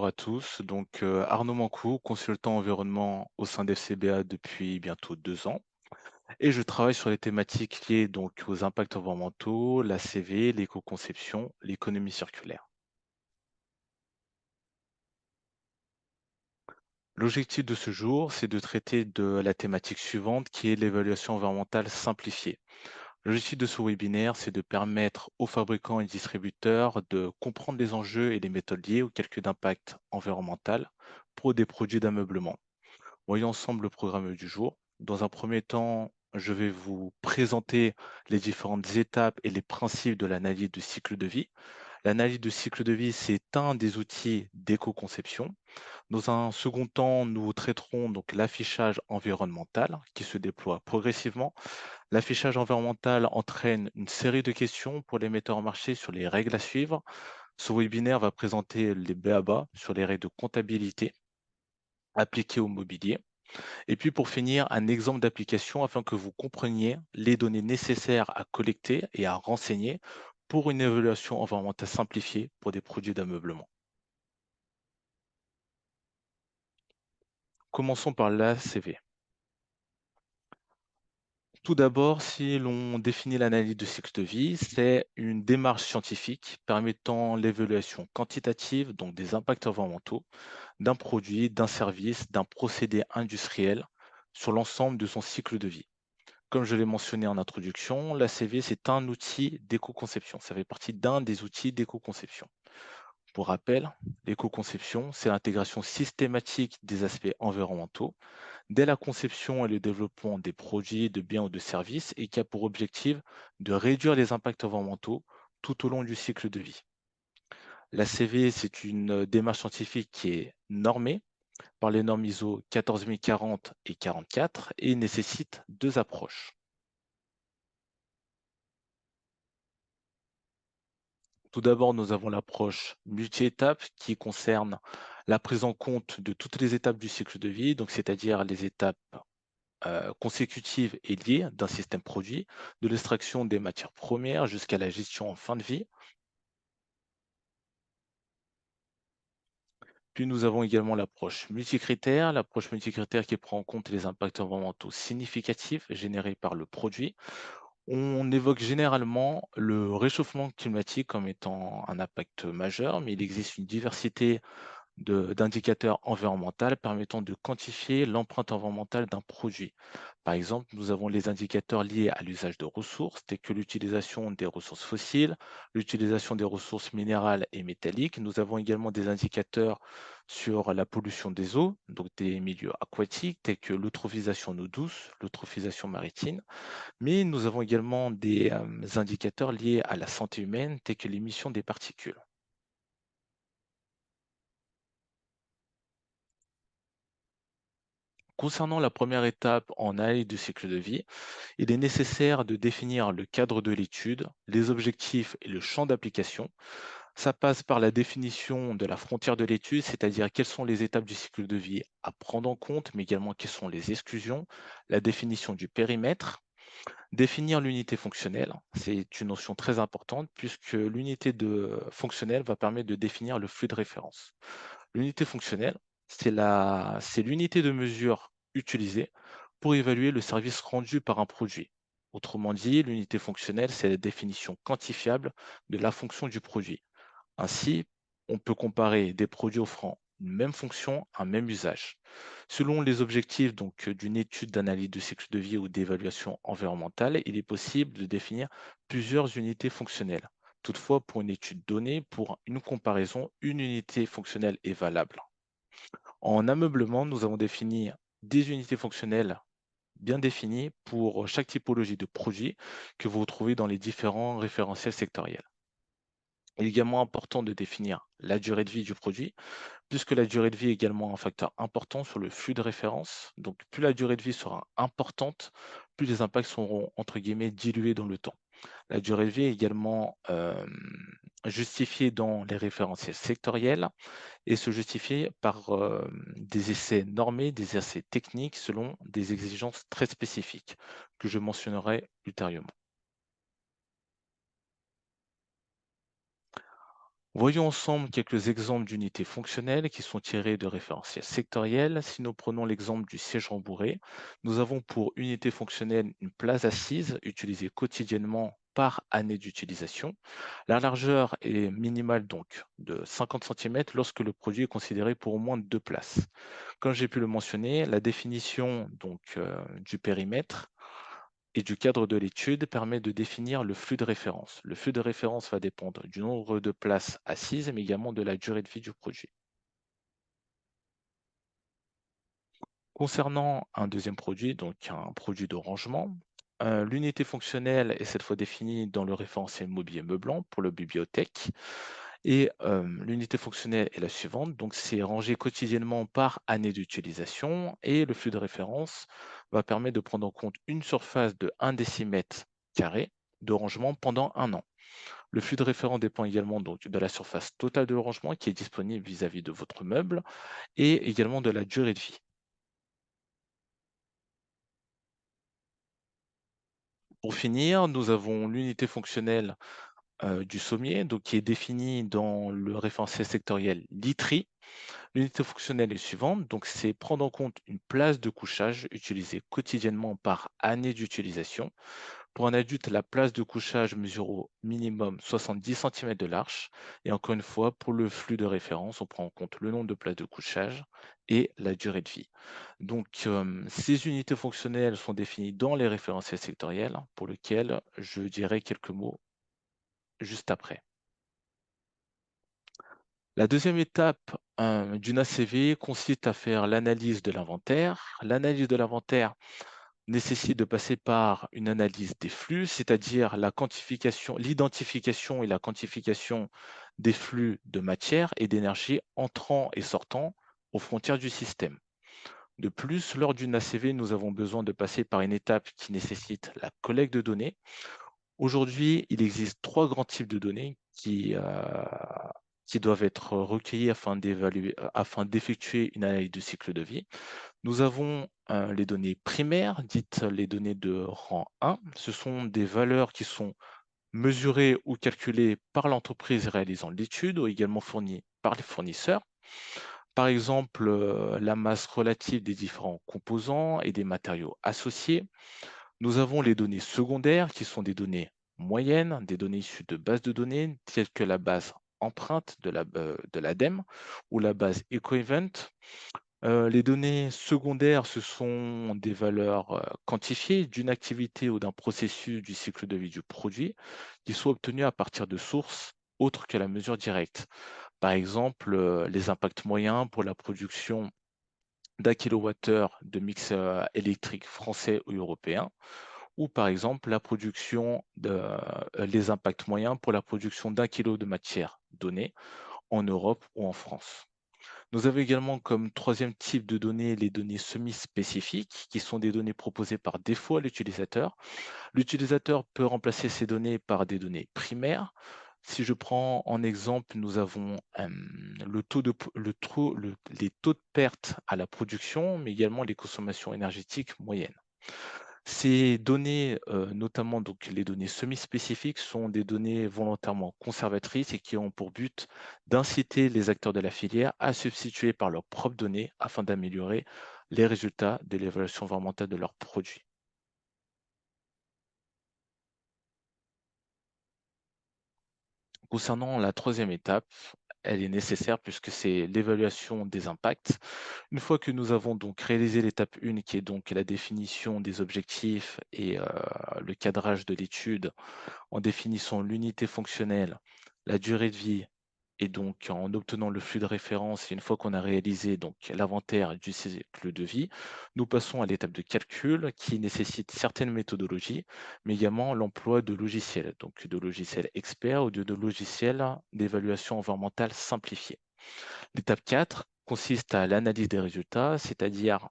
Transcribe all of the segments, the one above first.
Bonjour à tous, Arnaud Mancourt, consultant environnement au sein d'FCBA depuis bientôt 2 ans et je travaille sur les thématiques liées aux impacts environnementaux, la CV, l'éco-conception, l'économie circulaire. L'objectif de ce jour, c'est de traiter de la thématique suivante qui est l'évaluation environnementale simplifiée. L'objectif de ce webinaire, c'est de permettre aux fabricants et distributeurs de comprendre les enjeux et les méthodes liées au calcul d'impact environnemental pour des produits d'ameublement. Voyons ensemble le programme du jour. Dans un premier temps, je vais vous présenter les différentes étapes et les principes de l'analyse de cycle de vie. L'analyse de cycle de vie, c'est un des outils d'éco-conception. Dans un second temps, nous traiterons donc l'affichage environnemental qui se déploie progressivement. L'affichage environnemental entraîne une série de questions pour les metteurs en marché sur les règles à suivre. Ce webinaire va présenter les b.a.-ba sur les règles de comptabilité appliquées au mobilier. Et puis pour finir, un exemple d'application afin que vous compreniez les données nécessaires à collecter et à renseigner pour une évaluation environnementale simplifiée pour des produits d'ameublement. Commençons par l'ACV. Tout d'abord, si l'on définit l'analyse de cycle de vie, c'est une démarche scientifique permettant l'évaluation quantitative, donc des impacts environnementaux, d'un produit, d'un service, d'un procédé industriel sur l'ensemble de son cycle de vie. Comme je l'ai mentionné en introduction, l'ACV, c'est un outil d'éco-conception. Ça fait partie d'un des outils d'éco-conception. Pour rappel, l'éco-conception, c'est l'intégration systématique des aspects environnementaux dès la conception et le développement des produits, de biens ou de services et qui a pour objectif de réduire les impacts environnementaux tout au long du cycle de vie. L'ACV, c'est une démarche scientifique qui est normée par les normes ISO 14040 et 44 et nécessite deux approches. Tout d'abord, nous avons l'approche multi-étapes qui concerne la prise en compte de toutes les étapes du cycle de vie, donc c'est-à-dire les étapes consécutives et liées d'un système produit, de l'extraction des matières premières jusqu'à la gestion en fin de vie. Puis nous avons également l'approche multicritère qui prend en compte les impacts environnementaux significatifs générés par le produit. On évoque généralement le réchauffement climatique comme étant un impact majeur, mais il existe une diversité d'indicateurs environnementaux permettant de quantifier l'empreinte environnementale d'un produit. Par exemple, nous avons les indicateurs liés à l'usage de ressources, tels que l'utilisation des ressources fossiles, l'utilisation des ressources minérales et métalliques. Nous avons également des indicateurs sur la pollution des eaux, donc des milieux aquatiques, tels que l'eutrophisation en eau douce, l'eutrophisation maritime. Mais nous avons également des indicateurs liés à la santé humaine, tels que l'émission des particules. Concernant la première étape en analyse du cycle de vie, il est nécessaire de définir le cadre de l'étude, les objectifs et le champ d'application. Ça passe par la définition de la frontière de l'étude, c'est-à-dire quelles sont les étapes du cycle de vie à prendre en compte, mais également quelles sont les exclusions, la définition du périmètre, définir l'unité fonctionnelle. C'est une notion très importante puisque fonctionnelle va permettre de définir le flux de référence. L'unité fonctionnelle, c'est l'unité de mesure utilisée pour évaluer le service rendu par un produit. Autrement dit, l'unité fonctionnelle, c'est la définition quantifiable de la fonction du produit. Ainsi, on peut comparer des produits offrant une même fonction, un même usage. Selon les objectifs d'une étude d'analyse de cycle de vie ou d'évaluation environnementale, il est possible de définir plusieurs unités fonctionnelles. Toutefois, pour une étude donnée, pour une comparaison, une unité fonctionnelle est valable. En ameublement, nous avons défini des unités fonctionnelles bien définies pour chaque typologie de produit que vous retrouvez dans les différents référentiels sectoriels. Il est également important de définir la durée de vie du produit, puisque la durée de vie est également un facteur important sur le flux de référence. Donc, plus la durée de vie sera importante, plus les impacts seront, entre guillemets, dilués dans le temps. La durée de vie est également justifiée dans les référentiels sectoriels et se justifie par des essais normés, des essais techniques selon des exigences très spécifiques que je mentionnerai ultérieurement. Voyons ensemble quelques exemples d'unités fonctionnelles qui sont tirées de référentiels sectoriels. Si nous prenons l'exemple du siège rembourré, nous avons pour unité fonctionnelle une place assise utilisée quotidiennement par année d'utilisation. La largeur est minimale donc de 50 cm lorsque le produit est considéré pour au moins deux places. Comme j'ai pu le mentionner, la définition du périmètre et du cadre de l'étude permet de définir le flux de référence. Le flux de référence va dépendre du nombre de places assises, mais également de la durée de vie du produit. Concernant un deuxième produit, donc un produit de rangement, l'unité fonctionnelle est cette fois définie dans le référentiel mobilier meublant pour le bibliothèque. Et l'unité fonctionnelle est la suivante, donc c'est rangé quotidiennement par année d'utilisation et le flux de référence va permettre de prendre en compte une surface de 1 décimètre carré de rangement pendant un an. Le flux de référence dépend également donc de la surface totale de rangement qui est disponible vis-à-vis de votre meuble et également de la durée de vie. Pour finir, nous avons l'unité fonctionnelle du sommier, donc qui est définie dans le référentiel sectoriel literie. L'unité fonctionnelle est suivante, donc c'est prendre en compte une place de couchage utilisée quotidiennement par année d'utilisation. Pour un adulte, la place de couchage mesure au minimum 70 cm de large. Et encore une fois, pour le flux de référence, on prend en compte le nombre de places de couchage et la durée de vie. Donc, ces unités fonctionnelles sont définies dans les référentiels sectoriels, pour lesquels je dirai quelques mots juste après. La deuxième étape d'une ACV consiste à faire l'analyse de l'inventaire. L'analyse de l'inventaire nécessite de passer par une analyse des flux, c'est-à-dire la quantification, l'identification et la quantification des flux de matière et d'énergie entrant et sortant aux frontières du système. De plus, lors d'une ACV, nous avons besoin de passer par une étape qui nécessite la collecte de données. Aujourd'hui, il existe trois grands types de données qui doivent être recueillies afin d'effectuer une analyse de cycle de vie. Nous avons les données primaires, dites les données de rang 1. Ce sont des valeurs qui sont mesurées ou calculées par l'entreprise réalisant l'étude ou également fournies par les fournisseurs. Par exemple, la masse relative des différents composants et des matériaux associés. Nous avons les données secondaires qui sont des données moyennes, des données issues de bases de données telles que la base empreinte de l'ADEME ou la base EcoEvent. Les données secondaires, ce sont des valeurs quantifiées d'une activité ou d'un processus du cycle de vie du produit qui sont obtenues à partir de sources autres que la mesure directe. Par exemple, les impacts moyens pour la production d'un kilowattheure de mix électrique français ou européen, ou par exemple les impacts moyens pour la production d'un kilo de matière donnée en Europe ou en France. Nous avons également comme troisième type de données les données semi-spécifiques, qui sont des données proposées par défaut à l'utilisateur. L'utilisateur peut remplacer ces données par des données primaires. Si je prends en exemple, nous avons le taux de, les taux de perte à la production, mais également les consommations énergétiques moyennes. Ces données, notamment donc les données semi-spécifiques, sont des données volontairement conservatrices et qui ont pour but d'inciter les acteurs de la filière à substituer par leurs propres données afin d'améliorer les résultats de l'évaluation environnementale de leurs produits. Concernant la troisième étape, elle est nécessaire puisque c'est l'évaluation des impacts. Une fois que nous avons donc réalisé l'étape 1 qui est donc la définition des objectifs et le cadrage de l'étude, en définissant l'unité fonctionnelle, la durée de vie et donc en obtenant le flux de référence et une fois qu'on a réalisé donc l'inventaire du cycle de vie, nous passons à l'étape de calcul qui nécessite certaines méthodologies, mais également l'emploi de logiciels, donc de logiciels experts ou de logiciels d'évaluation environnementale simplifiée. L'étape 4 consiste à l'analyse des résultats, c'est-à-dire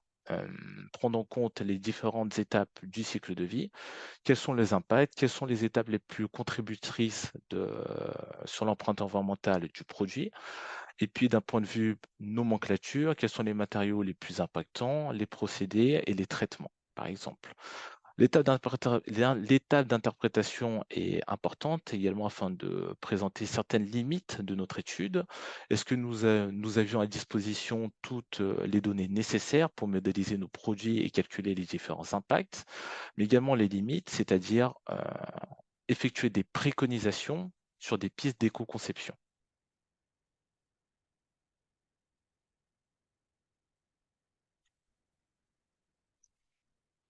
prendre en compte les différentes étapes du cycle de vie. Quels sont les impacts? Quelles sont les étapes les plus contributrices sur l'empreinte environnementale du produit? Et puis d'un point de vue nomenclature, quels sont les matériaux les plus impactants, les procédés et les traitements, par exemple. L'étape d'interprétation est importante également afin de présenter certaines limites de notre étude. Est-ce que nous avions à disposition toutes les données nécessaires pour modéliser nos produits et calculer les différents impacts, mais également les limites, c'est-à-dire effectuer des préconisations sur des pistes d'éco-conception.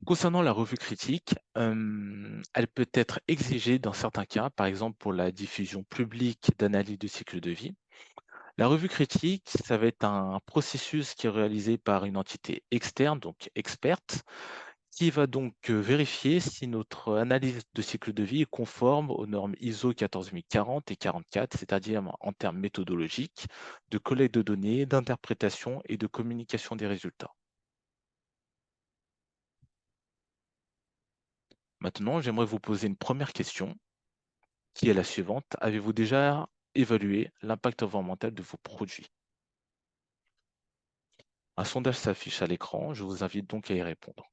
Concernant la revue critique, elle peut être exigée dans certains cas, par exemple pour la diffusion publique d'analyses de cycle de vie. La revue critique, ça va être un processus qui est réalisé par une entité externe, donc experte, qui va donc vérifier si notre analyse de cycle de vie est conforme aux normes ISO 14040 et 44, c'est-à-dire en termes méthodologiques, de collecte de données, d'interprétation et de communication des résultats. Maintenant, j'aimerais vous poser une première question, qui est la suivante. Avez-vous déjà évalué l'impact environnemental de vos produits? Un sondage s'affiche à l'écran, je vous invite donc à y répondre.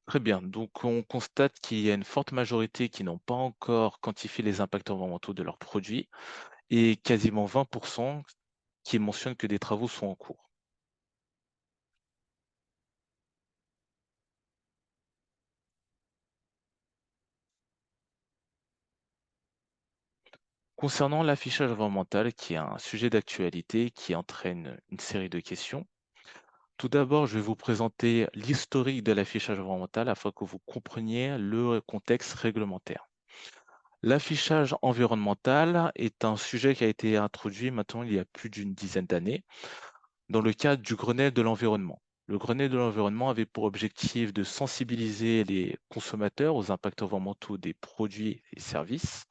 Très bien, donc on constate qu'il y a une forte majorité qui n'ont pas encore quantifié les impacts environnementaux de leurs produits et quasiment 20% qui mentionnent que des travaux sont en cours. Concernant l'affichage environnemental, qui est un sujet d'actualité qui entraîne une série de questions, tout d'abord, je vais vous présenter l'historique de l'affichage environnemental afin que vous compreniez le contexte réglementaire. L'affichage environnemental est un sujet qui a été introduit maintenant il y a plus d'une dizaine d'années dans le cadre du Grenelle de l'environnement. Le Grenelle de l'environnement avait pour objectif de sensibiliser les consommateurs aux impacts environnementaux des produits et services,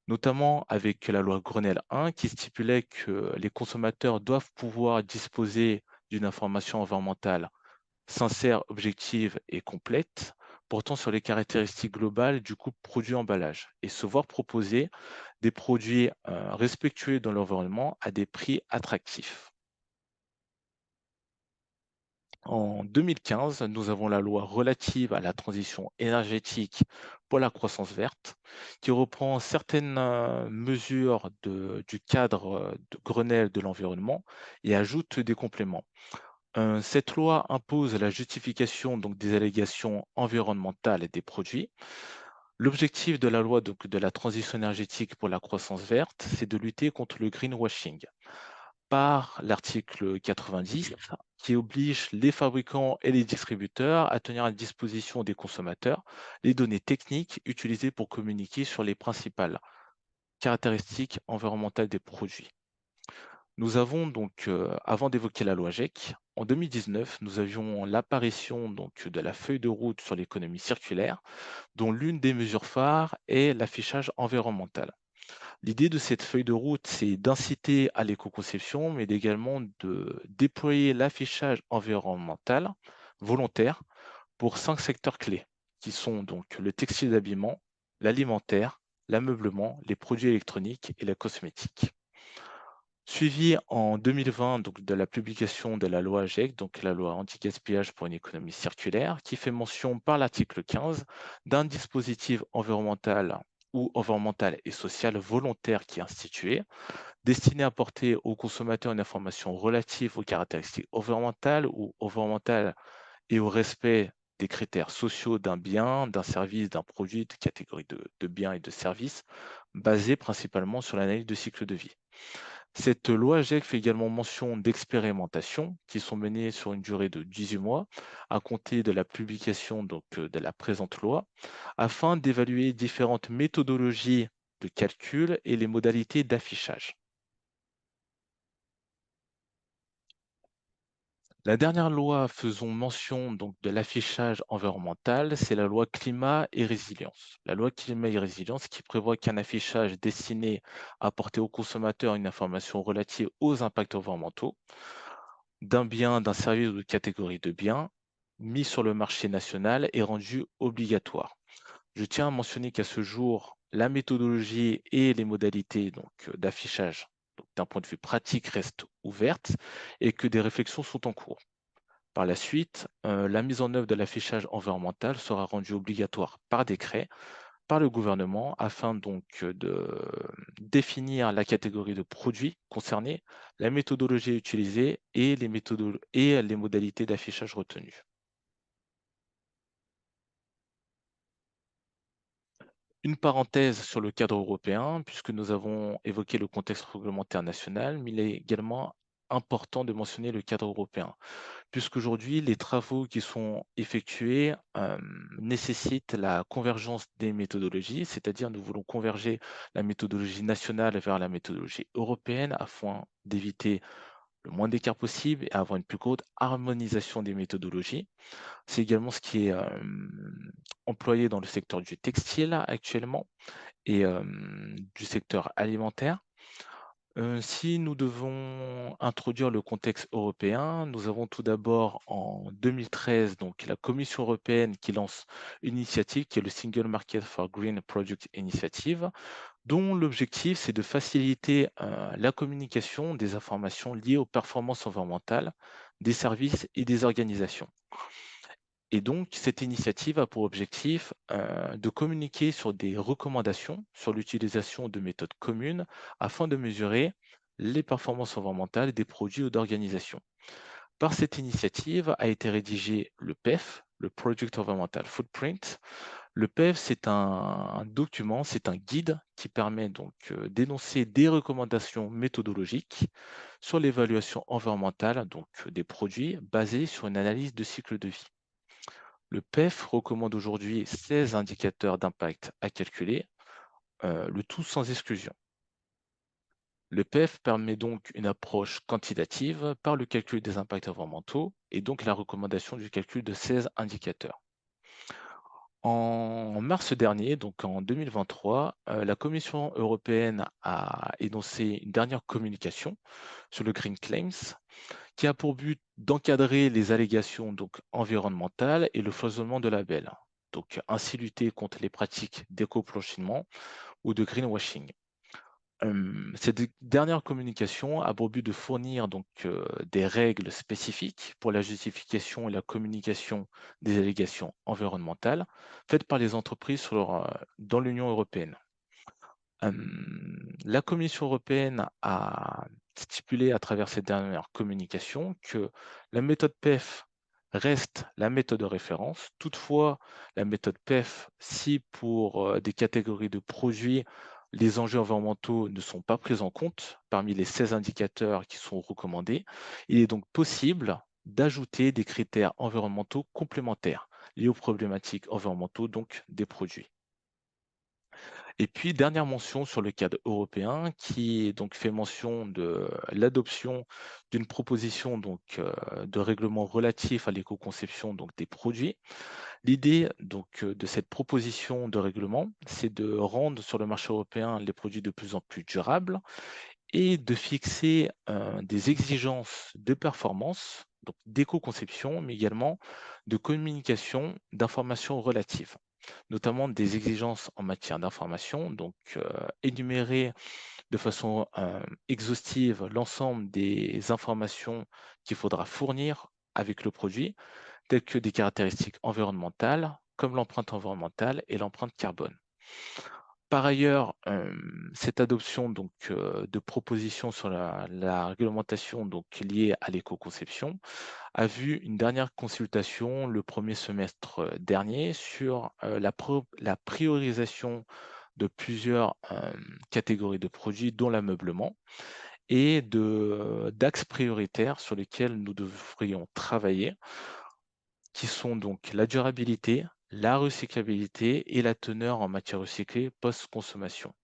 notamment avec la loi Grenelle 1 qui stipulait que les consommateurs doivent pouvoir disposer d'une information environnementale sincère, objective et complète, portant sur les caractéristiques globales du couple produit-emballage et se voir proposer des produits respectueux dans l'environnement à des prix attractifs. En 2015, nous avons la loi relative à la transition énergétique pour la croissance verte, qui reprend certaines mesures du cadre de Grenelle de l'environnement et ajoute des compléments. Cette loi impose la justification donc, des allégations environnementales des produits. L'objectif de la loi donc, de la transition énergétique pour la croissance verte, c'est de lutter contre le greenwashing par l'article 90 qui oblige les fabricants et les distributeurs à tenir à disposition des consommateurs les données techniques utilisées pour communiquer sur les principales caractéristiques environnementales des produits. Nous avons donc, avant d'évoquer la loi GEC, en 2019, nous avions l'apparition donc de la feuille de route sur l'économie circulaire, dont l'une des mesures phares est l'affichage environnemental. L'idée de cette feuille de route, c'est d'inciter à l'éco-conception, mais également de déployer l'affichage environnemental volontaire pour 5 secteurs clés, qui sont donc le textile d'habillement, l'alimentaire, l'ameublement, les produits électroniques et la cosmétique. Suivi en 2020 donc, de la publication de la loi AGEC, donc la loi anti-gaspillage pour une économie circulaire, qui fait mention par l'article 15 d'un dispositif environnemental ou environnemental et social volontaire qui est institué, destiné à apporter aux consommateurs une information relative aux caractéristiques environnementales ou environnementales et au respect des critères sociaux d'un bien, d'un service, d'un produit, de catégorie de biens et de services, basés principalement sur l'analyse de cycle de vie. Cette loi GEC fait également mention d'expérimentations qui sont menées sur une durée de 18 mois à compter de la publication donc, de la présente loi afin d'évaluer différentes méthodologies de calcul et les modalités d'affichage. La dernière loi faisant mention donc de l'affichage environnemental, c'est la loi climat et résilience. La loi climat et résilience qui prévoit qu'un affichage destiné à apporter aux consommateurs une information relative aux impacts environnementaux d'un bien, d'un service ou de catégorie de biens mis sur le marché national est rendu obligatoire. Je tiens à mentionner qu'à ce jour, la méthodologie et les modalités d'affichage d'un point de vue pratique restent ouvertes et que des réflexions sont en cours. Par la suite, la mise en œuvre de l'affichage environnemental sera rendue obligatoire par décret par le gouvernement afin de définir la catégorie de produits concernés, la méthodologie utilisée et les modalités d'affichage retenues. Une parenthèse sur le cadre européen, puisque nous avons évoqué le contexte réglementaire national, mais il est également important de mentionner le cadre européen. Puisqu'aujourd'hui, les travaux qui sont effectués nécessitent la convergence des méthodologies, c'est-à-dire nous voulons converger la méthodologie nationale vers la méthodologie européenne afin d'éviter le moins d'écart possible et avoir une plus grande harmonisation des méthodologies. C'est également ce qui est employé dans le secteur du textile actuellement et du secteur alimentaire. Si nous devons introduire le contexte européen, nous avons tout d'abord en 2013 donc la Commission européenne qui lance une initiative qui est le Single Market for Green Product Initiative, dont l'objectif c'est de faciliter la communication des informations liées aux performances environnementales des services et des organisations. Et donc, cette initiative a pour objectif de communiquer sur des recommandations sur l'utilisation de méthodes communes afin de mesurer les performances environnementales des produits ou d'organisations. Par cette initiative a été rédigé le PEF, le Project Environmental Footprint. Le PEF, c'est un document, c'est un guide qui permet d'énoncer des recommandations méthodologiques sur l'évaluation environnementale des produits basés sur une analyse de cycle de vie. Le PEF recommande aujourd'hui 16 indicateurs d'impact à calculer, le tout sans exclusion. Le PEF permet donc une approche quantitative par le calcul des impacts environnementaux et donc la recommandation du calcul de 16 indicateurs. En mars dernier, donc en 2023, la Commission européenne a énoncé une dernière communication sur le Green Claims qui a pour but d'encadrer les allégations environnementales et le foisonnement de labels. Donc, ainsi lutter contre les pratiques d'éco-blanchiment ou de greenwashing. Cette dernière communication a pour but de fournir des règles spécifiques pour la justification et la communication des allégations environnementales faites par les entreprises dans l'Union européenne. La Commission européenne a stipulé à travers cette dernière communication que la méthode PEF reste la méthode de référence. Toutefois, la méthode PEF, si pour des catégories de produits, les enjeux environnementaux ne sont pas pris en compte parmi les 16 indicateurs qui sont recommandés, il est donc possible d'ajouter des critères environnementaux complémentaires liés aux problématiques environnementaux des produits. Et puis, dernière mention sur le cadre européen qui fait mention de l'adoption d'une proposition de règlement relatif à l'éco-conception des produits. L'idée de cette proposition de règlement, c'est de rendre sur le marché européen les produits de plus en plus durables et de fixer des exigences de performance, donc d'éco-conception, mais également de communication d'informations relatives, notamment des exigences en matière d'information, énumérer de façon exhaustive l'ensemble des informations qu'il faudra fournir avec le produit, telles que des caractéristiques environnementales, comme l'empreinte environnementale et l'empreinte carbone. Par ailleurs, cette adoption de propositions sur la réglementation liée à l'éco-conception a vu une dernière consultation le premier semestre dernier sur la priorisation de plusieurs catégories de produits, dont l'ameublement, et d'axes prioritaires sur lesquels nous devrions travailler, qui sont donc la durabilité, la recyclabilité et la teneur en matière recyclée post-consommation.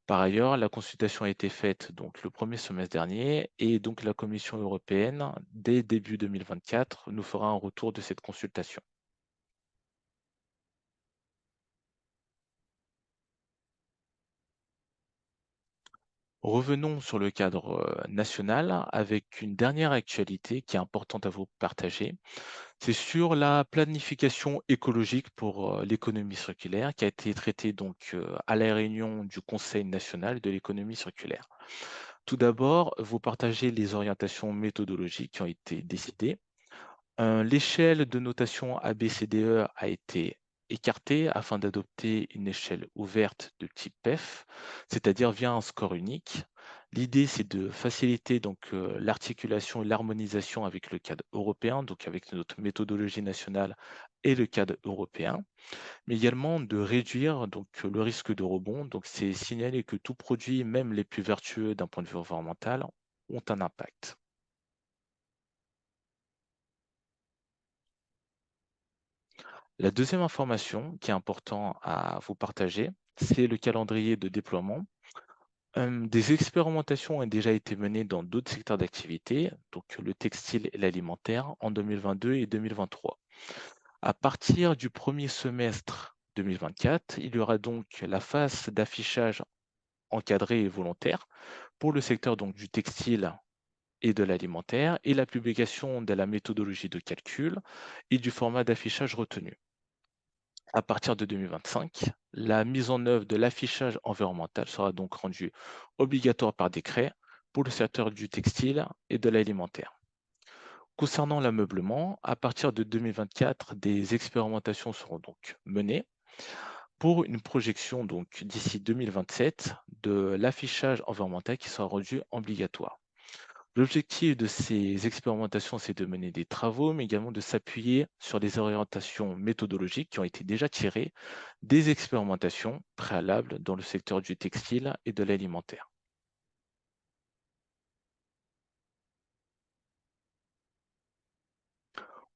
Par ailleurs, la consultation a été faite donc le premier semestre dernier et donc la Commission européenne, dès début 2024, nous fera un retour de cette consultation. Revenons sur le cadre national avec une dernière actualité qui est importante à vous partager. C'est sur la planification écologique pour l'économie circulaire qui a été traitée donc à la réunion du Conseil national de l'économie circulaire. Tout d'abord, vous partagez les orientations méthodologiques qui ont été décidées. L'échelle de notation ABCDE a été écartée afin d'adopter une échelle ouverte de type PEF, c'est-à-dire via un score unique. L'idée, c'est de faciliter donc l'articulation et l'harmonisation avec le cadre européen, donc avec notre méthodologie nationale et le cadre européen, mais également de réduire donc le risque de rebond. Donc, c'est signaler que tout produit, même les plus vertueux d'un point de vue environnemental, ont un impact. La deuxième information qui est important à vous partager, c'est le calendrier de déploiement. Des expérimentations ont déjà été menées dans d'autres secteurs d'activité, donc le textile et l'alimentaire, en 2022 et 2023. À partir du premier semestre 2024, il y aura donc la phase d'affichage encadré et volontaire pour le secteur donc, du textile et de l'alimentaire et la publication de la méthodologie de calcul et du format d'affichage retenu. À partir de 2025, la mise en œuvre de l'affichage environnemental sera donc rendue obligatoire par décret pour le secteur du textile et de l'alimentaire. Concernant l'ameublement, à partir de 2024, des expérimentations seront donc menées pour une projection donc d'ici 2027 de l'affichage environnemental qui sera rendu obligatoire. L'objectif de ces expérimentations, c'est de mener des travaux, mais également de s'appuyer sur des orientations méthodologiques qui ont été déjà tirées des expérimentations préalables dans le secteur du textile et de l'alimentaire.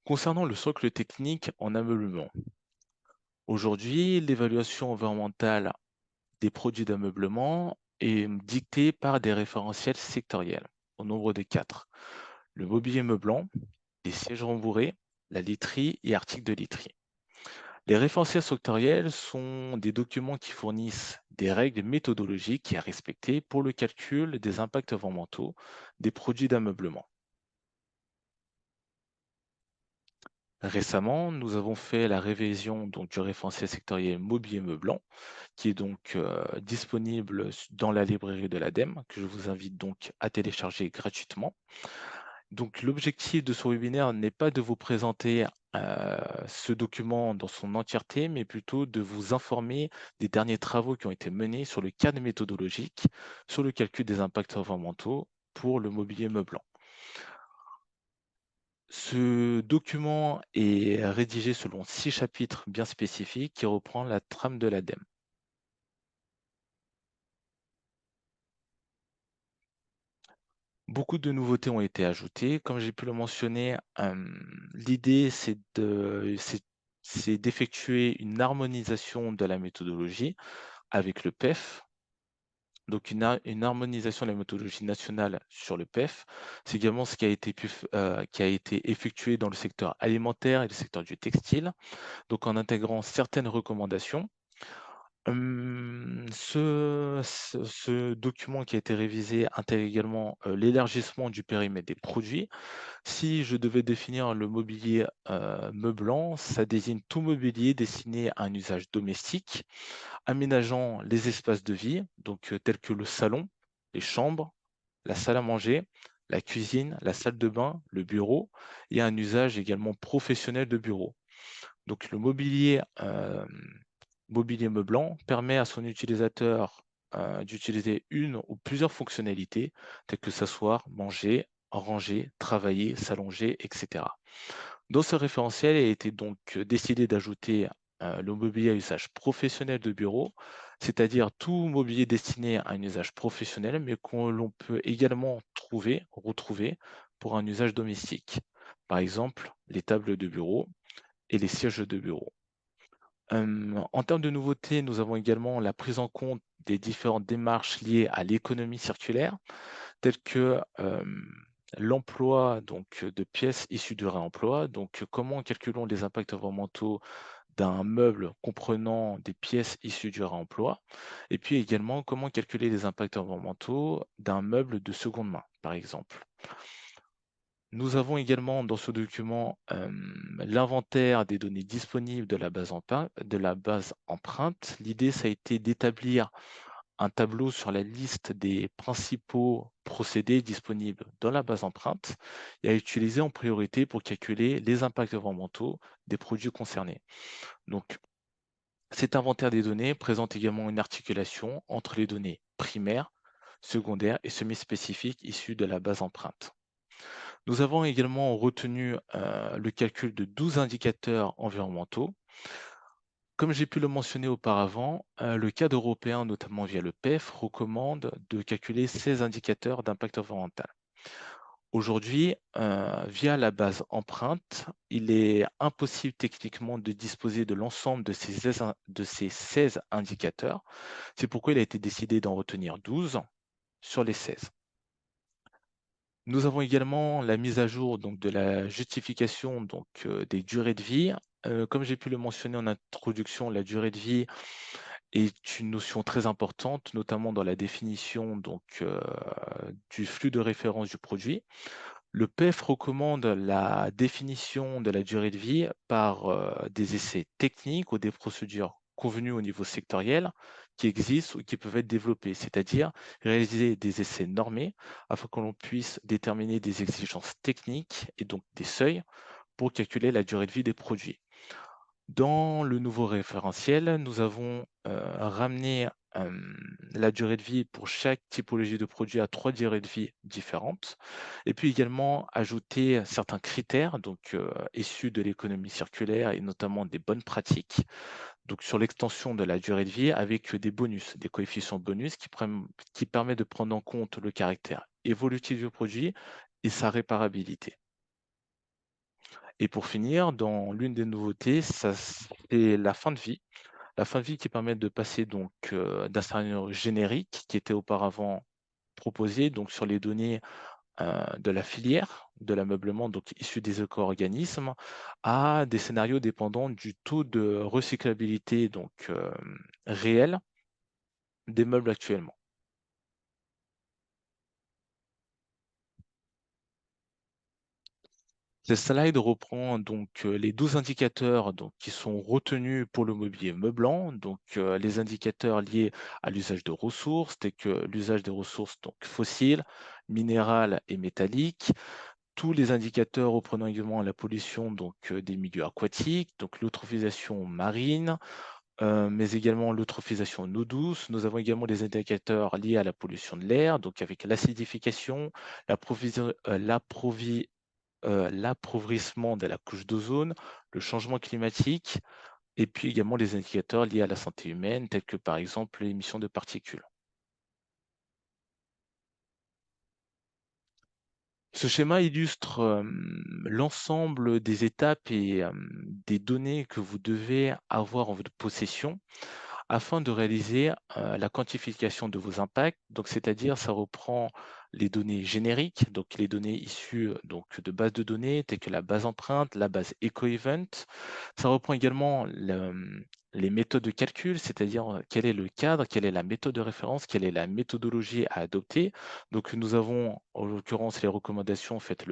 Concernant le socle technique en ameublement, aujourd'hui, l'évaluation environnementale des produits d'ameublement est dictée par des référentiels sectoriels, au nombre de 4. Le mobilier meublant, les sièges rembourrés, la literie et articles de literie. Les référentiels sectoriels sont des documents qui fournissent des règles méthodologiques à respecter pour le calcul des impacts environnementaux des produits d'ameublement. Récemment, nous avons fait la révision donc, du référentiel sectoriel mobilier meublant, qui est donc disponible dans la librairie de l'ADEME, que je vous invite donc à télécharger gratuitement. Donc l'objectif de ce webinaire n'est pas de vous présenter ce document dans son entièreté, mais plutôt de vous informer des derniers travaux qui ont été menés sur le cadre méthodologique, sur le calcul des impacts environnementaux pour le mobilier meublant. Ce document est rédigé selon 6 chapitres bien spécifiques qui reprend la trame de l'ADEME. Beaucoup de nouveautés ont été ajoutées. Comme j'ai pu le mentionner, l'idée, c'est d'effectuer une harmonisation de la méthodologie avec le PEF. Donc une harmonisation de la méthodologie nationale sur le PEF. C'est également ce qui a été effectué dans le secteur alimentaire et le secteur du textile, donc en intégrant certaines recommandations. Ce document qui a été révisé intègre également, l'élargissement du périmètre des produits. Si je devais définir le mobilier, meublant, ça désigne tout mobilier destiné à un usage domestique, aménageant les espaces de vie, donc tels que le salon, les chambres, la salle à manger, la cuisine, la salle de bain, le bureau et un usage également professionnel de bureau. Donc le mobilier meublant permet à son utilisateur, d'utiliser une ou plusieurs fonctionnalités telles que s'asseoir, manger, ranger, travailler, s'allonger et cetera. Dans ce référentiel, il a été donc décidé d'ajouter, le mobilier à usage professionnel de bureau, c'est-à-dire tout mobilier destiné à un usage professionnel, mais que l'on peut également retrouver pour un usage domestique. Par exemple, les tables de bureau et les sièges de bureau. En termes de nouveautés, nous avons également la prise en compte des différentes démarches liées à l'économie circulaire, telles que, l'emploi donc de pièces issues du réemploi. Donc, comment calculons les impacts environnementaux d'un meuble comprenant des pièces issues du réemploi? Et puis également, comment calculer les impacts environnementaux d'un meuble de seconde main, par exemple? Nous avons également dans ce document, l'inventaire des données disponibles de la base empreinte. L'idée, ça a été d'établir un tableau sur la liste des principaux procédés disponibles dans la base empreinte et à utiliser en priorité pour calculer les impacts environnementaux des produits concernés. Donc, cet inventaire des données présente également une articulation entre les données primaires, secondaires et semi-spécifiques issues de la base empreinte. Nous avons également retenu le calcul de 12 indicateurs environnementaux. Comme j'ai pu le mentionner auparavant, le cadre européen, notamment via le PEF, recommande de calculer 16 indicateurs d'impact environnemental. Aujourd'hui, via la base empreinte, il est impossible techniquement de disposer de l'ensemble de ces 16 indicateurs. C'est pourquoi il a été décidé d'en retenir 12 sur les 16. Nous avons également la mise à jour donc de la justification donc, des durées de vie. Comme j'ai pu le mentionner en introduction, la durée de vie est une notion très importante, notamment dans la définition donc, du flux de référence du produit. Le PEF recommande la définition de la durée de vie par des essais techniques ou des procédures convenues au niveau sectoriel qui existent ou qui peuvent être développées, c'est-à-dire réaliser des essais normés afin que l'on puisse déterminer des exigences techniques et donc des seuils pour calculer la durée de vie des produits. Dans le nouveau référentiel, nous avons ramené la durée de vie pour chaque typologie de produit à 3 durées de vie différentes et puis également ajouter certains critères donc issus de l'économie circulaire et notamment des bonnes pratiques, donc sur l'extension de la durée de vie avec des bonus, des coefficients bonus qui permettent de prendre en compte le caractère évolutif du produit et sa réparabilité. Et pour finir, dans l'une des nouveautés, ça c'est la fin de vie. La fin de vie qui permet de passer donc, d'un scénario générique qui était auparavant proposé donc sur les données, de la filière de l'ameublement, donc issus des éco-organismes, à des scénarios dépendant du taux de recyclabilité donc, réel des meubles actuellement. Ce slide reprend donc, les 12 indicateurs donc qui sont retenus pour le mobilier meublant, donc, les indicateurs liés à l'usage de ressources, tels que l'usage des ressources donc fossiles, minérales et métalliques. Tous les indicateurs reprenant également la pollution donc, des milieux aquatiques, donc l'eutrophisation marine, mais également l'eutrophisation en eau douce. Nous avons également des indicateurs liés à la pollution de l'air, donc avec l'acidification, l'appauvrissement de la couche d'ozone, le changement climatique et puis également les indicateurs liés à la santé humaine, tels que par exemple l'émission de particules. Ce schéma illustre l'ensemble des étapes et des données que vous devez avoir en votre possession afin de réaliser la quantification de vos impacts. Donc, c'est-à-dire, ça reprend les données génériques, donc les données issues donc, de bases de données telles que la base empreinte, la base EcoEvent. Ça reprend également les méthodes de calcul, c'est-à-dire quel est le cadre, quelle est la méthode de référence, quelle est la méthodologie à adopter. Donc, nous avons en l'occurrence les recommandations faites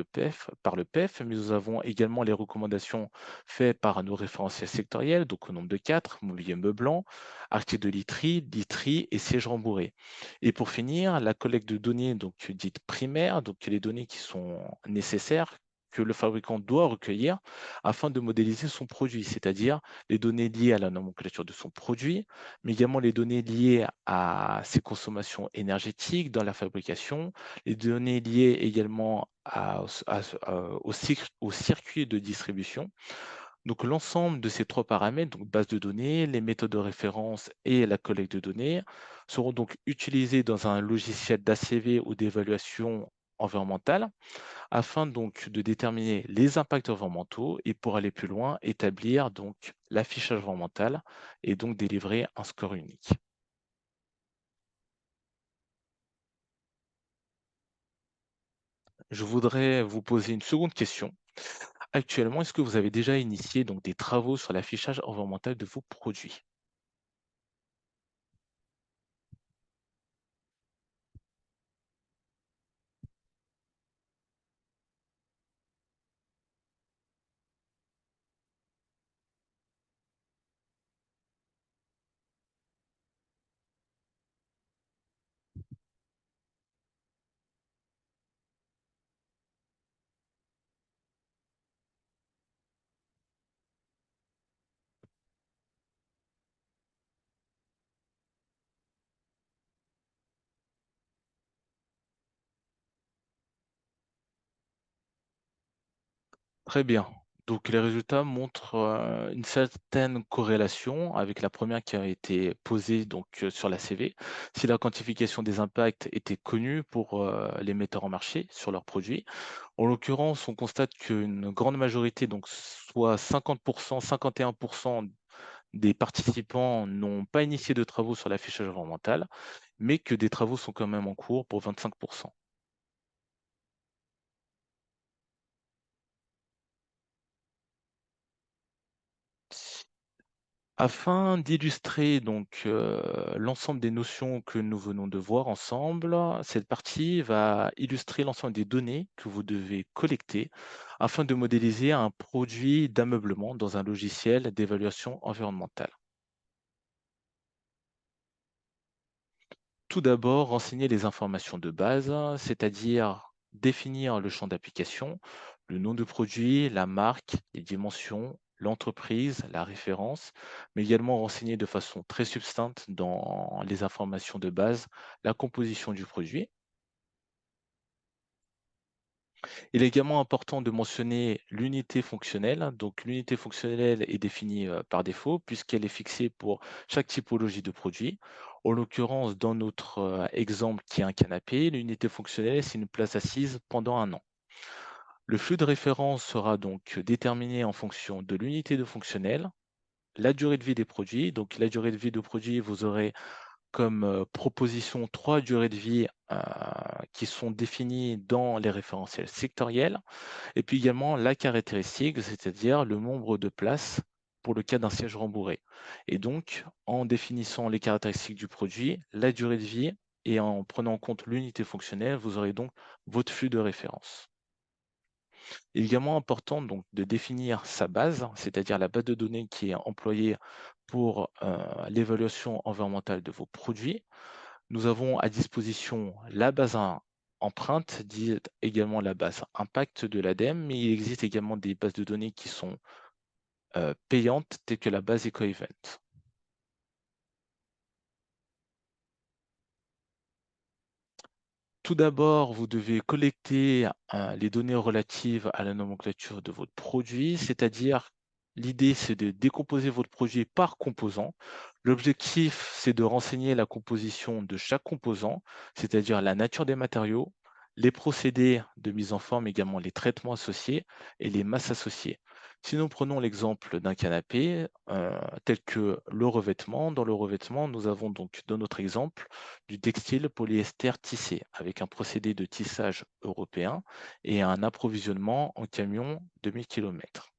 par le PEF, mais nous avons également les recommandations faites par nos référentiels sectoriels, donc au nombre de 4, mobilier meublant, article de literie et siège rembourré. Et pour finir, la collecte de données donc dites primaires, donc les données qui sont nécessaires que le fabricant doit recueillir afin de modéliser son produit, c'est-à-dire les données liées à la nomenclature de son produit, mais également les données liées à ses consommations énergétiques dans la fabrication, les données liées également au circuit de distribution. Donc l'ensemble de ces 3 paramètres, donc base de données, les méthodes de référence et la collecte de données, seront donc utilisés dans un logiciel d'ACV ou d'évaluation environnementale afin donc de déterminer les impacts environnementaux et pour aller plus loin, établir donc l'affichage environnemental et donc délivrer un score unique. Je voudrais vous poser une seconde question. Actuellement, est-ce que vous avez déjà initié donc des travaux sur l'affichage environnemental de vos produits? Très bien. Donc les résultats montrent, une certaine corrélation avec la première qui a été posée donc, sur la CV. Si la quantification des impacts était connue pour, les metteurs en marché sur leurs produits. En l'occurrence, on constate qu'une grande majorité, donc soit 50 51 des participants n'ont pas initié de travaux sur l'affichage environnemental, mais que des travaux sont quand même en cours pour 25. Afin d'illustrer donc, l'ensemble des notions que nous venons de voir ensemble, cette partie va illustrer l'ensemble des données que vous devez collecter afin de modéliser un produit d'ameublement dans un logiciel d'évaluation environnementale. Tout d'abord, renseigner les informations de base, c'est-à-dire définir le champ d'application, le nom du produit, la marque, les dimensions, l'entreprise, la référence, mais également renseigner de façon très succincte dans les informations de base la composition du produit. Il est également important de mentionner l'unité fonctionnelle. Donc l'unité fonctionnelle est définie par défaut puisqu'elle est fixée pour chaque typologie de produit. En l'occurrence, dans notre exemple qui est un canapé, l'unité fonctionnelle, c'est une place assise pendant un an. Le flux de référence sera donc déterminé en fonction de l'unité de fonctionnelle, la durée de vie des produits. Donc la durée de vie de produit, vous aurez comme proposition 3 durées de vie qui sont définies dans les référentiels sectoriels. Et puis également la caractéristique, c'est-à-dire le nombre de places pour le cas d'un siège rembourré. Et donc, en définissant les caractéristiques du produit, la durée de vie et en prenant en compte l'unité fonctionnelle, vous aurez donc votre flux de référence. Il est également important donc de définir sa base, c'est-à-dire la base de données qui est employée pour l'évaluation environnementale de vos produits. Nous avons à disposition la base empreinte, dite également la base impact de l'ADEME, mais il existe également des bases de données qui sont payantes, telles que la base EcoEvent. Tout d'abord, vous devez collecter les données relatives à la nomenclature de votre produit, c'est-à-dire l'idée, c'est de décomposer votre produit par composant. L'objectif, c'est de renseigner la composition de chaque composant, c'est-à-dire la nature des matériaux, les procédés de mise en forme, également les traitements associés et les masses associées. Si nous prenons l'exemple d'un canapé, tel que le revêtement, dans le revêtement, nous avons donc dans notre exemple du textile polyester tissé avec un procédé de tissage européen et un approvisionnement en camion de 1000 km.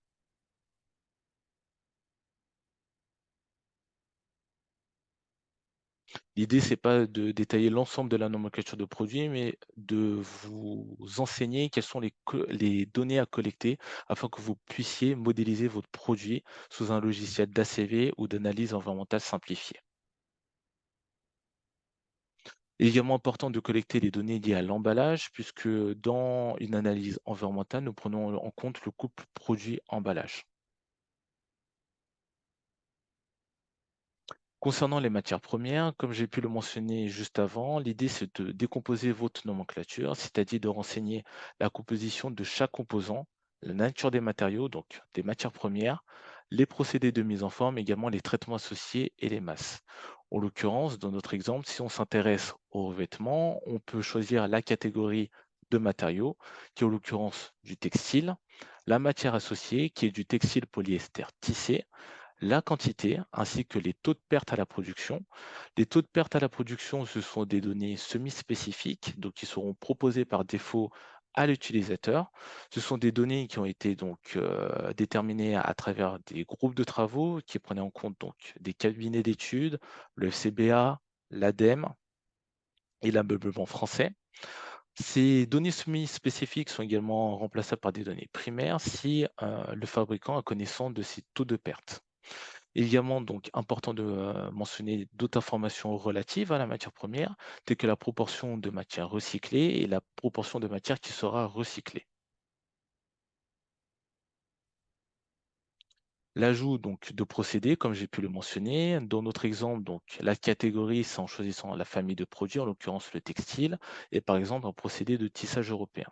L'idée, c'est pas de détailler l'ensemble de la nomenclature de produits, mais de vous enseigner quelles sont les données à collecter afin que vous puissiez modéliser votre produit sous un logiciel d'ACV ou d'analyse environnementale simplifiée. Il est également important de collecter les données liées à l'emballage, puisque dans une analyse environnementale, nous prenons en compte le couple produit-emballage. Concernant les matières premières, comme j'ai pu le mentionner juste avant, l'idée c'est de décomposer votre nomenclature, c'est-à-dire de renseigner la composition de chaque composant, la nature des matériaux, donc des matières premières, les procédés de mise en forme, également les traitements associés et les masses. En l'occurrence, dans notre exemple, si on s'intéresse aux revêtements, on peut choisir la catégorie de matériaux, qui est en l'occurrence du textile, la matière associée, qui est du textile polyester tissé, la quantité ainsi que les taux de perte à la production. Les taux de perte à la production, ce sont des données semi-spécifiques, donc qui seront proposées par défaut à l'utilisateur. Ce sont des données qui ont été donc déterminées à travers des groupes de travaux qui prenaient en compte donc des cabinets d'études, le FCBA, l'ADEME et l'ameublement français. Ces données semi-spécifiques sont également remplaçables par des données primaires si le fabricant a connaissance de ces taux de perte. Également, donc, important de mentionner d'autres informations relatives à la matière première, telles que la proportion de matière recyclée et la proportion de matière qui sera recyclée. L'ajout donc de procédés, comme j'ai pu le mentionner, dans notre exemple, donc la catégorie, c'est en choisissant la famille de produits, en l'occurrence le textile, et par exemple un procédé de tissage européen.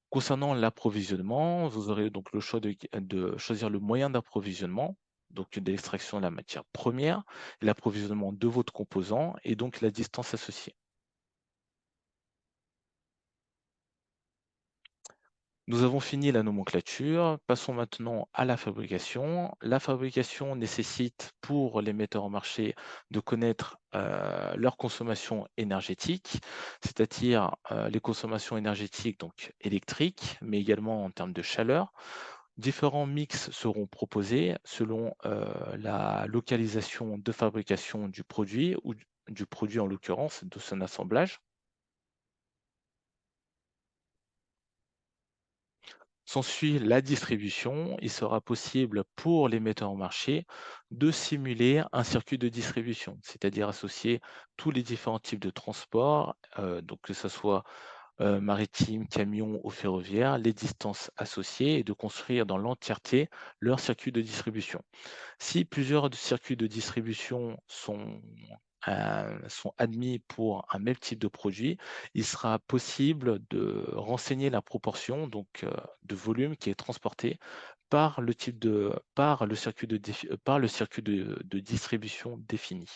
Concernant l'approvisionnement, vous aurez donc le choix de choisir le moyen d'approvisionnement, donc de l'extraction de la matière première, l'approvisionnement de votre composant et donc la distance associée. Nous avons fini la nomenclature, passons maintenant à la fabrication. La fabrication nécessite pour les metteurs en marché de connaître leur consommation énergétique, c'est-à-dire les consommations énergétiques donc électriques, mais également en termes de chaleur. Différents mix seront proposés selon la localisation de fabrication du produit ou du produit en l'occurrence, de son assemblage. S'ensuit la distribution. Il sera possible pour les metteurs en marché de simuler un circuit de distribution, c'est-à-dire associer tous les différents types de transports, donc que ce soit maritime, camion ou ferroviaire, les distances associées et de construire dans l'entièreté leur circuit de distribution. Si plusieurs circuits de distribution sont admis pour un même type de produit, il sera possible de renseigner la proportion donc, de volume qui est transporté par le circuit de distribution défini.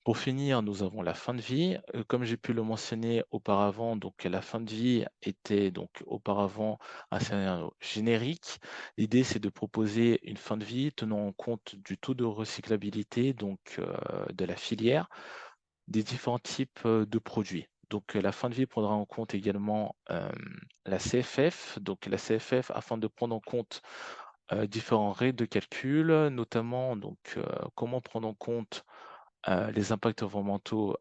Pour finir, nous avons la fin de vie. Comme j'ai pu le mentionner auparavant, donc la fin de vie était donc auparavant un scénario générique. L'idée, c'est de proposer une fin de vie tenant en compte du taux de recyclabilité donc, de la filière, des différents types de produits. Donc la fin de vie prendra en compte également la CFF. Donc la CFF, afin de prendre en compte différents règles de calcul, notamment donc, comment prendre en compte les impacts environnementaux,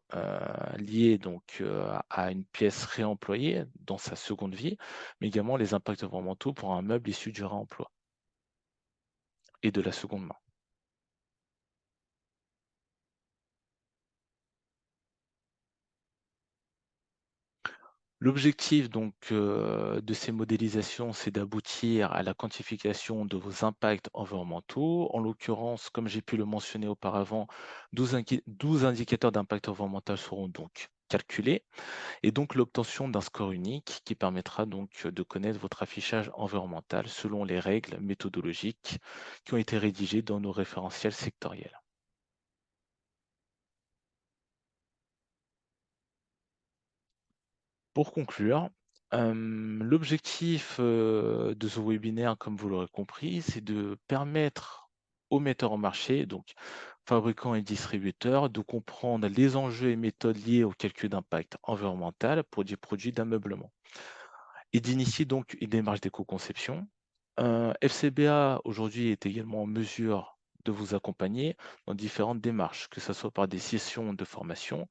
liés donc, à une pièce réemployée dans sa seconde vie, mais également les impacts environnementaux pour un meuble issu du réemploi et de la seconde main. L'objectif donc, de ces modélisations, c'est d'aboutir à la quantification de vos impacts environnementaux. En l'occurrence, comme j'ai pu le mentionner auparavant, 12 indicateurs d'impact environnemental seront donc calculés. Et donc l'obtention d'un score unique qui permettra donc de connaître votre affichage environnemental selon les règles méthodologiques qui ont été rédigées dans nos référentiels sectoriels. Pour conclure, l'objectif de ce webinaire, comme vous l'aurez compris, c'est de permettre aux metteurs en marché, donc fabricants et distributeurs, de comprendre les enjeux et méthodes liés au calcul d'impact environnemental pour des produits d'ameublement et d'initier donc une démarche d'éco-conception. FCBA aujourd'hui est également en mesure de vous accompagner dans différentes démarches, que ce soit par des sessions de formation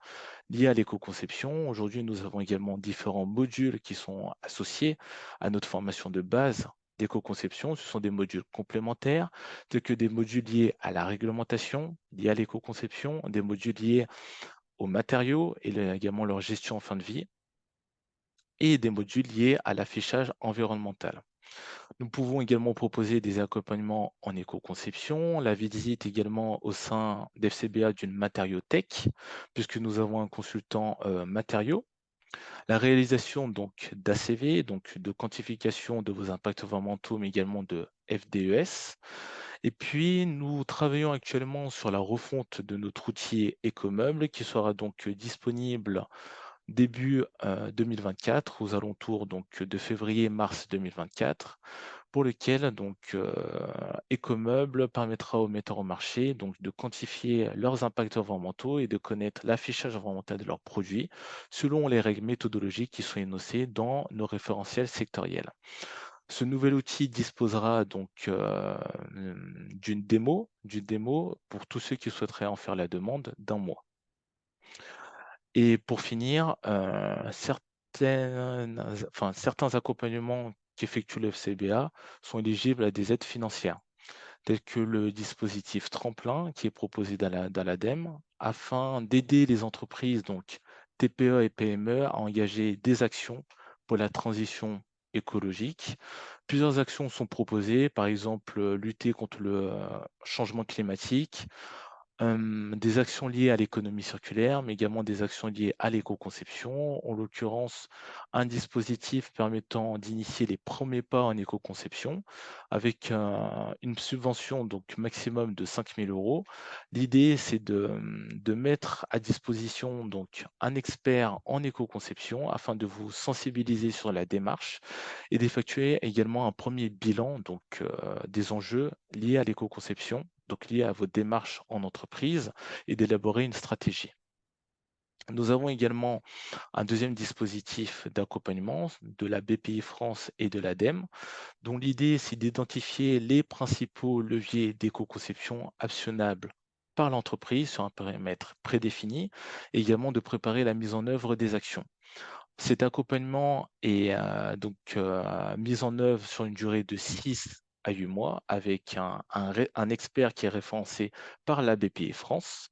liées à l'éco-conception. Aujourd'hui, nous avons également différents modules qui sont associés à notre formation de base d'éco-conception. Ce sont des modules complémentaires, tels que des modules liés à la réglementation, liés à l'éco-conception, des modules liés aux matériaux et également leur gestion en fin de vie, et des modules liés à l'affichage environnemental. Nous pouvons également proposer des accompagnements en éco-conception, la visite également au sein d'FCBA d'une matériothèque, puisque nous avons un consultant matériaux, la réalisation donc d'ACV, donc de quantification de vos impacts environnementaux, mais également de FDES, Et puis, nous travaillons actuellement sur la refonte de notre outil Écomeuble qui sera donc disponible début 2024, aux alentours donc de février-mars 2024, pour lequel donc Écomeuble permettra aux metteurs au marché donc de quantifier leurs impacts environnementaux et de connaître l'affichage environnemental de leurs produits selon les règles méthodologiques qui sont énoncées dans nos référentiels sectoriels. Ce nouvel outil disposera donc d'une démo pour tous ceux qui souhaiteraient en faire la demande d'un mois. Et pour finir, certains accompagnements qu'effectue le FCBA sont éligibles à des aides financières, telles que le dispositif Tremplin qui est proposé dans l'ADEME, afin d'aider les entreprises, donc TPE et PME, à engager des actions pour la transition écologique. Plusieurs actions sont proposées, par exemple, lutter contre le changement climatique, des actions liées à l'économie circulaire, mais également des actions liées à l'éco-conception. En l'occurrence, un dispositif permettant d'initier les premiers pas en éco-conception avec, une subvention donc maximum de 5 000 €. L'idée, c'est de mettre à disposition donc un expert en éco-conception afin de vous sensibiliser sur la démarche et d'effectuer également un premier bilan donc, des enjeux liés à l'éco-conception, donc liés à votre démarche en entreprise et d'élaborer une stratégie. Nous avons également un deuxième dispositif d'accompagnement de la BPI France et de l'ADEME, dont l'idée, c'est d'identifier les principaux leviers d'éco-conception actionnables par l'entreprise sur un périmètre prédéfini et également de préparer la mise en œuvre des actions. Cet accompagnement est donc mis en œuvre sur une durée de 6 à 8 mois avec un expert qui est référencé par la BPI France.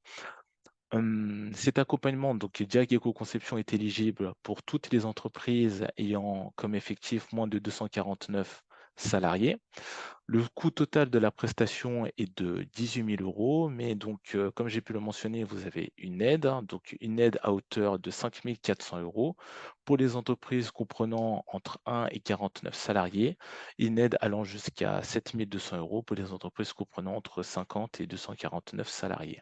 Cet accompagnement, donc Diag Éco-conception, est éligible pour toutes les entreprises ayant comme effectif moins de 249 salariés. Le coût total de la prestation est de 18 000 €, mais donc, comme j'ai pu le mentionner, vous avez une aide, hein, donc une aide à hauteur de 5 400 € pour les entreprises comprenant entre 1 et 49 salariés, une aide allant jusqu'à 7 200 € pour les entreprises comprenant entre 50 et 249 salariés.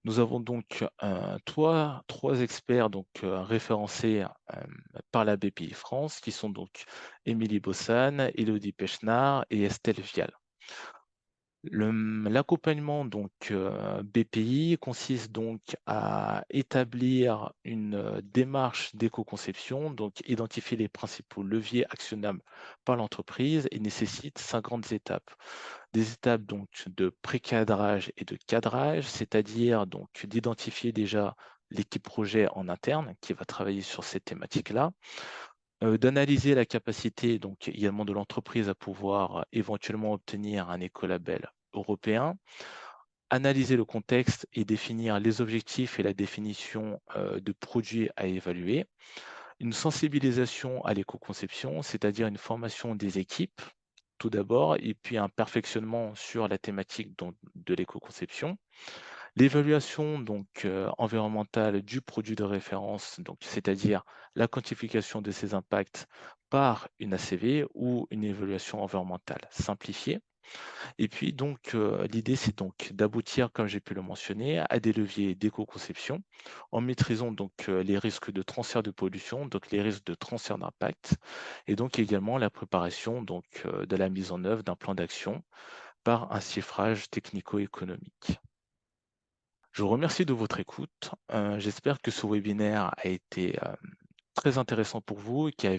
Nous avons donc, 3 experts donc, référencés, par la BPI France qui sont donc Émilie Bossane, Élodie Pechnard et Estelle Vial. L'accompagnement donc, BPI consiste donc à établir une, démarche d'éco-conception, donc identifier les principaux leviers actionnables par l'entreprise et nécessite 5 grandes étapes. Des étapes donc de pré-cadrage et de cadrage, c'est-à-dire donc d'identifier déjà l'équipe projet en interne qui va travailler sur cette thématique-là, d'analyser la capacité donc également de l'entreprise à pouvoir éventuellement obtenir un écolabel européen, analyser le contexte et définir les objectifs et la définition, de produits à évaluer. Une sensibilisation à l'éco-conception, c'est-à-dire une formation des équipes, tout d'abord, et puis un perfectionnement sur la thématique donc de l'éco-conception. L'évaluation donc environnementale du produit de référence, donc c'est-à-dire la quantification de ses impacts par une ACV ou une évaluation environnementale simplifiée. Et puis donc l'idée, c'est donc d'aboutir, comme j'ai pu le mentionner, à des leviers d'éco-conception en maîtrisant donc les risques de transfert de pollution, donc les risques de transfert d'impact et donc également la préparation donc de la mise en œuvre d'un plan d'action par un chiffrage technico-économique. Je vous remercie de votre écoute. J'espère que ce webinaire a été, très intéressant pour vous et qui a